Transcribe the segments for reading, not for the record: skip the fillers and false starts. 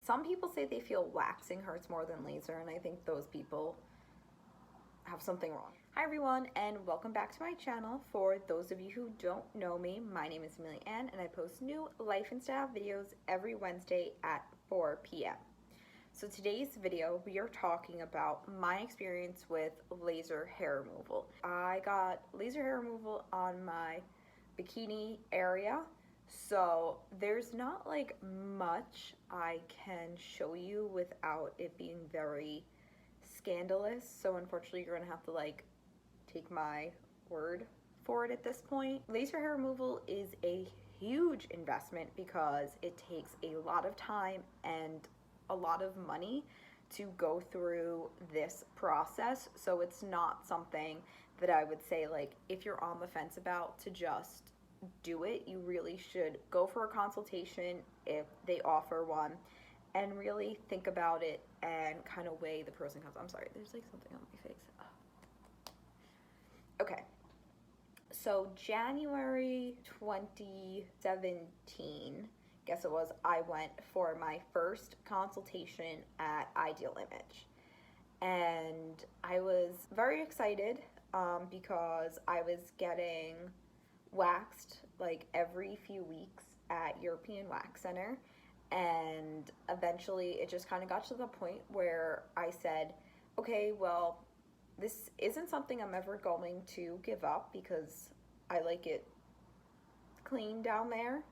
Some people say they feel waxing hurts more than laser, and I think those people have something wrong. Hi everyone, and welcome back to my channel. For those of you who don't know me, my name is Amelia, and I post new life and style videos every Wednesday at 4 p.m. So today's video, we are talking about my experience with laser hair removal. I got laser hair removal on my bikini area, so there's not like much I can show you without it being very scandalous. So unfortunately you're gonna have to like take my word for it at this point. Laser hair removal is a huge investment because it takes a lot of time and a lot of money to go through this process. So it's not something that I would say, like, if you're on the fence about, to just do it. You really should go for a consultation if they offer one and really think about it and kind of weigh the pros and cons. I'm sorry, there's like something on my face. Okay, so January 2017, guess it was, I went for my first consultation at Ideal Image, and I was very excited because I was getting waxed like every few weeks at European Wax Center, and eventually it just kind of got to the point where I said, okay, well, this isn't something I'm ever going to give up because I like it clean down there.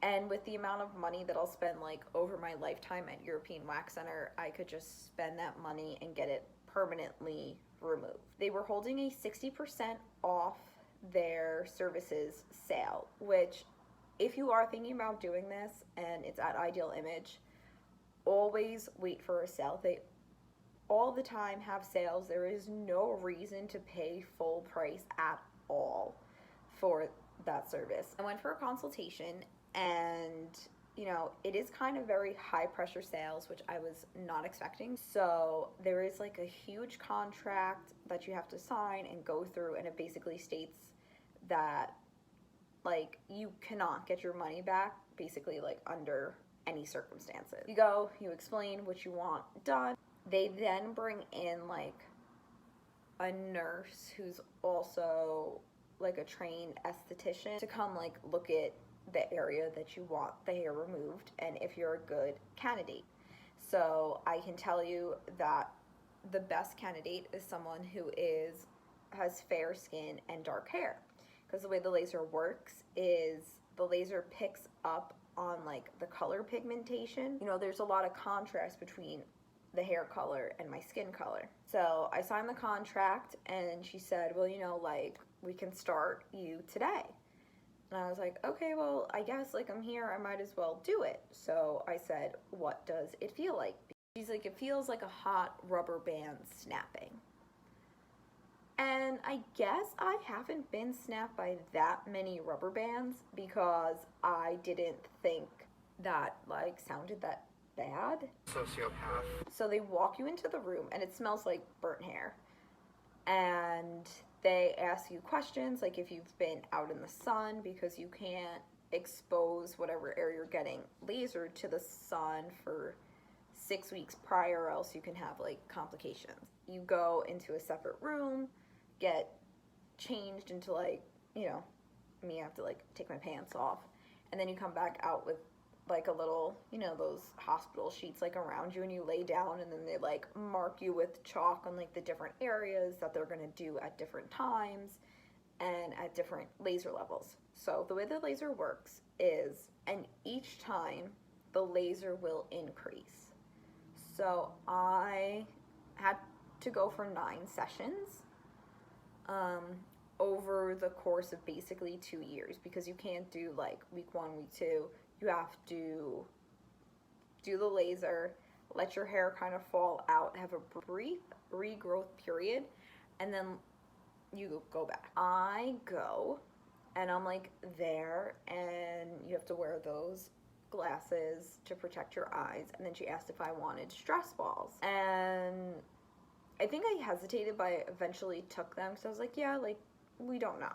And with the amount of money that I'll spend like over my lifetime at European Wax Center, I could just spend that money and get it permanently removed. They were holding a 60% off their services sale, which if you are thinking about doing this and it's at Ideal Image, always wait for a sale. They all the time have sales. There is no reason to pay full price at all for that service. I went for a consultation, and you know, it is kind of very high pressure sales, which I was not expecting. So there is like a huge contract that you have to sign and go through, and it basically states that like you cannot get your money back basically like under any circumstances. You go, you explain what you want done. They then bring in like a nurse who's also like a trained esthetician to come like look at the area that you want the hair removed and if you're a good candidate. So I can tell you that the best candidate is someone who has fair skin and dark hair, because the way the laser works is the laser picks up on like the color pigmentation. You know, there's a lot of contrast between the hair color and my skin color. So I signed the contract, and she said, well, you know, like, we can start you today. And I was like, okay, well, I guess like I'm here, I might as well do it. So I said, what does it feel like? She's like, it feels like a hot rubber band snapping. And I guess I haven't been snapped by that many rubber bands because I didn't think that like sounded that bad. Sociopath. So they walk you into the room, and it smells like burnt hair, and they ask you questions like if you've been out in the sun, because you can't expose whatever area you're getting lasered to the sun for 6 weeks prior, or else you can have like complications. You go into a separate room, get changed into like, you know, me, I have to like take my pants off, and then you come back out with like a little, you know, those hospital sheets like around you, and you lay down, and then they like mark you with chalk on like the different areas that they're gonna do at different times and at different laser levels. So the way the laser works is, and each time the laser will increase. So I had to go for 9 sessions over the course of basically 2 years, because you can't do like week 1, week 2. You have to do the laser, let your hair kind of fall out, have a brief regrowth period, and then you go back. I go, and I'm like there, and you have to wear those glasses to protect your eyes. And then she asked if I wanted stress balls, and I think I hesitated, but I eventually took them, because I was like, yeah, like, we don't know.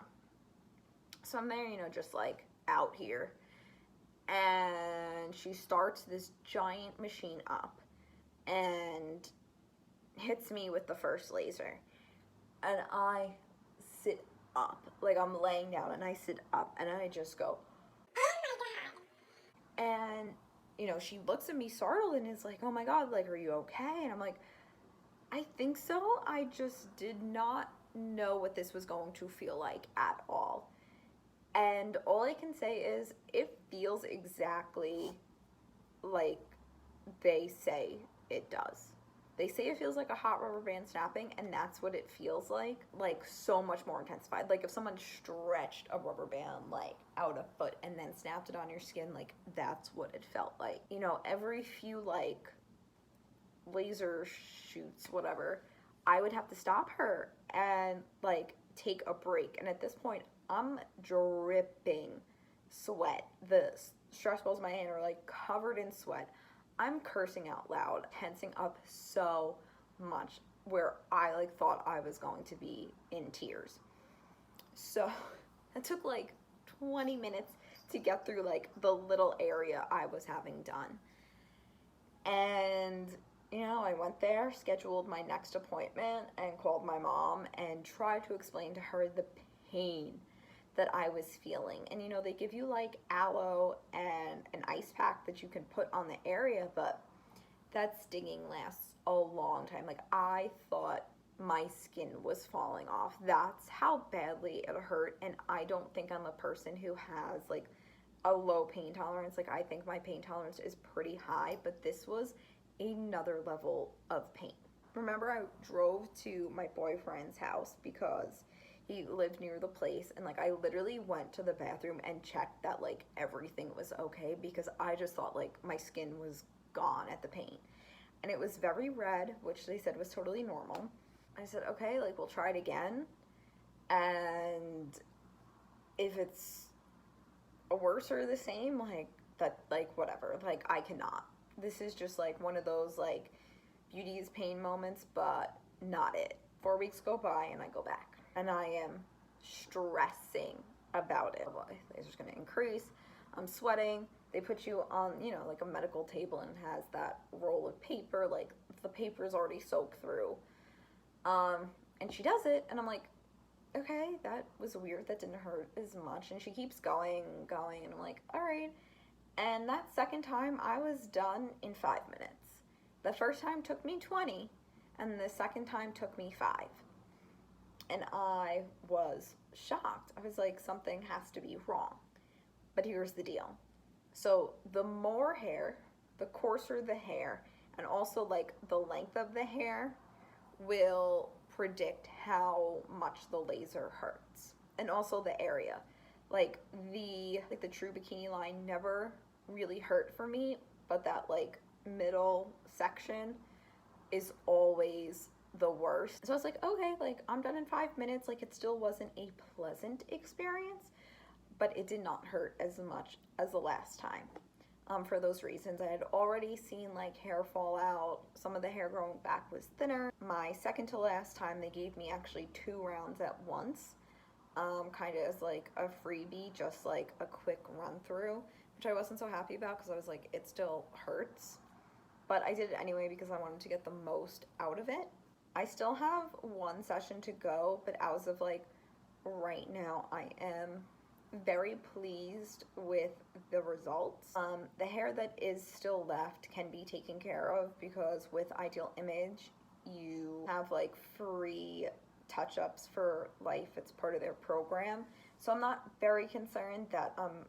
So I'm there, you know, just like out here, and she starts this giant machine up and hits me with the first laser. And I sit up, like I'm laying down, and I sit up and I just go, and she looks at me startled and is like, oh my God, like, are you okay? And I'm like, I think so. I just did not know what this was going to feel like at all. And all I can say is it feels exactly like they say it does. They say it feels like a hot rubber band snapping, and that's what it feels like so much more intensified. Like if someone stretched a rubber band like out a foot and then snapped it on your skin, like that's what it felt like. Every few like laser shoots, whatever, I would have to stop her and like take a break. And at this point, I'm dripping sweat. The stress balls in my hand are like covered in sweat. I'm cursing out loud, tensing up so much, where I like thought I was going to be in tears. So it took like 20 minutes to get through like the little area I was having done. And I went there, scheduled my next appointment, and called my mom and tried to explain to her the pain that I was feeling. And they give you like aloe and an ice pack that you can put on the area, but that stinging lasts a long time. Like I thought my skin was falling off. That's how badly it hurt. And I don't think I'm a person who has like a low pain tolerance. Like I think my pain tolerance is pretty high, but this was another level of pain. Remember, I drove to my boyfriend's house because he lived near the place, and like I literally went to the bathroom and checked that like everything was okay, because I just thought like my skin was gone at the pain, and it was very red, which they said was totally normal. I said, okay, like we'll try it again, and if it's worse or the same, like that, like whatever, like I cannot. This is just like one of those like beauty is pain moments, but not it. 4 weeks go by and I go back, and I am stressing about it. The laser's gonna increase. I'm sweating. They put you on, like a medical table, and it has that roll of paper, like the paper's already soaked through. And she does it, and I'm like, okay, that was weird. That didn't hurt as much. And she keeps going, and I'm like, all right. And that second time, I was done in 5 minutes. The first time took me 20, and the second time took me 5. And I was shocked. I was like, something has to be wrong. But here's the deal. So the more hair, the coarser the hair, and also like the length of the hair will predict how much the laser hurts. And also the area. Like the true bikini line never really hurt for me, but that like middle section is always the worst. So I was like, okay, like I'm done in 5 minutes. Like it still wasn't a pleasant experience, but it did not hurt as much as the last time. For those reasons, I had already seen like hair fall out. Some of the hair growing back was thinner. My second to last time, they gave me actually 2 rounds at once, kind of as like a freebie, just like a quick run through, which I wasn't so happy about because I was like, it still hurts. But I did it anyway because I wanted to get the most out of it. I still have 1 session to go, but as of like right now, I am very pleased with the results. The hair that is still left can be taken care of because with Ideal Image, you have like free touch-ups for life. It's part of their program. So I'm not very concerned that I'm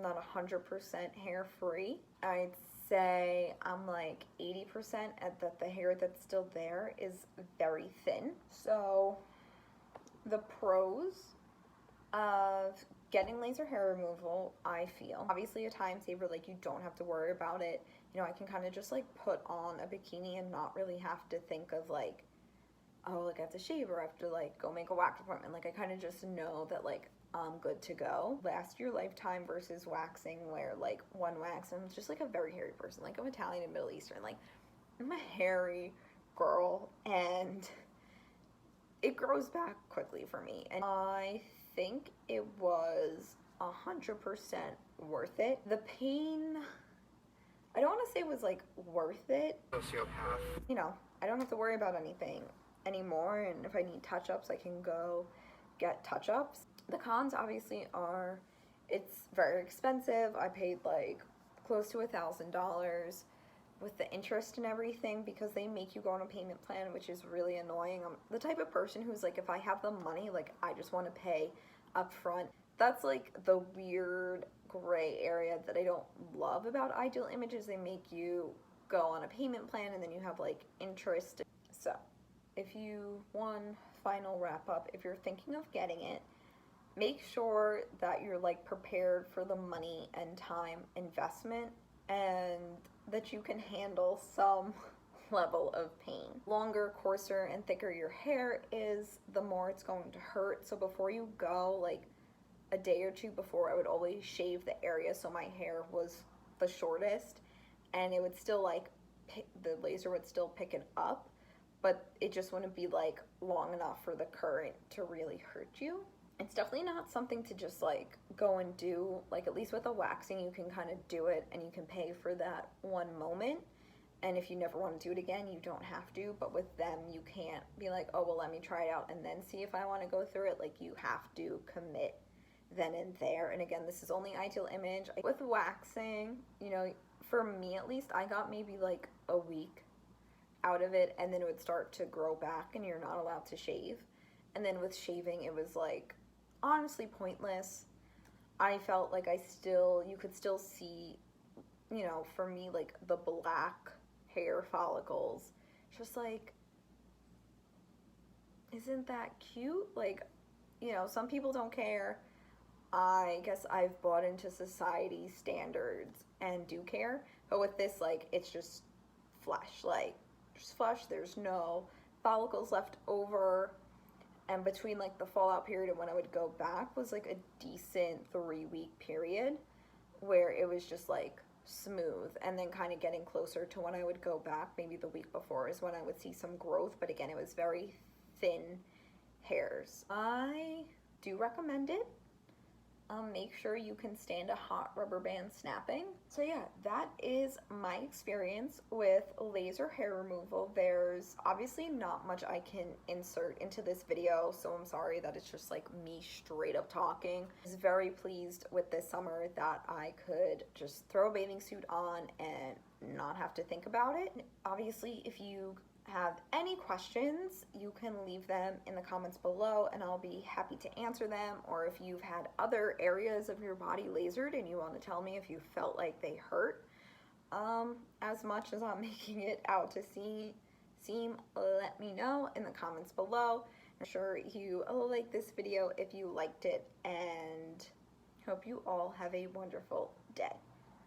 not 100% hair free. I'd say I'm like 80% at that the hair that's still there is very thin. So the pros of getting laser hair removal, I feel, obviously a time saver, like you don't have to worry about it. I can kind of just like put on a bikini and not really have to think of like, oh, like I have to shave or I have to like go make a wax appointment. Like I kind of just know that like I'm good to go. Last your lifetime versus waxing, where like one wax, I'm just like a very hairy person. Like I'm Italian and Middle Eastern. Like I'm a hairy girl and it grows back quickly for me. And I think it was 100% worth it. The pain, I don't want to say it was like worth it. Sociopath. You know, I don't have to worry about anything anymore, and if I need touch-ups, I can go get touch-ups. The cons obviously are it's very expensive. I paid like close to $1,000 with the interest and everything because they make you go on a payment plan, which is really annoying. I'm the type of person who's like, if I have the money, like I just want to pay up front. That's like the weird gray area that I don't love about Ideal Images. They make you go on a payment plan and then you have like interest. So if you, one final wrap up, if you're thinking of getting it, make sure that you're like prepared for the money and time investment and that you can handle some level of pain. Longer, coarser, and thicker your hair is, the more it's going to hurt. So before you go, like a day or two before, I would always shave the area so my hair was the shortest, and it would still like, the laser would still pick it up, but it just wouldn't be like long enough for the current to really hurt you. It's definitely not something to just like go and do. Like, at least with a waxing, you can kind of do it and you can pay for that one moment. And if you never want to do it again, you don't have to. But with them, you can't be like, oh, well, let me try it out and then see if I want to go through it. Like, you have to commit then and there. And again, this is only Ideal Image. With waxing, you know, for me at least, I got maybe like a week out of it, and then it would start to grow back and you're not allowed to shave. And then with shaving, it was like honestly pointless. I felt like you could still see, you know, for me, like the black hair follicles. Just like, isn't that cute? Like, you know, some people don't care. I guess I've bought into society standards and do care. But with this, like, it's just flesh. Like, just flesh. There's no follicles left over. And between like the fallout period and when I would go back was like a decent 3-week period where it was just like smooth, and then kind of getting closer to when I would go back, maybe the week before is when I would see some growth, but again, it was very thin hairs. I do recommend it. Make sure you can stand a hot rubber band snapping. So yeah, that is my experience with laser hair removal. There's obviously not much I can insert into this video, so I'm sorry that it's just like me straight up talking. I was very pleased with this summer that I could just throw a bathing suit on and not have to think about it. Obviously, if you have any questions, you can leave them in the comments below and I'll be happy to answer them. Or if you've had other areas of your body lasered and you want to tell me if you felt like they hurt as much as I'm making it out to seem, let me know in the comments below. I'm sure you like this video if you liked it, and hope you all have a wonderful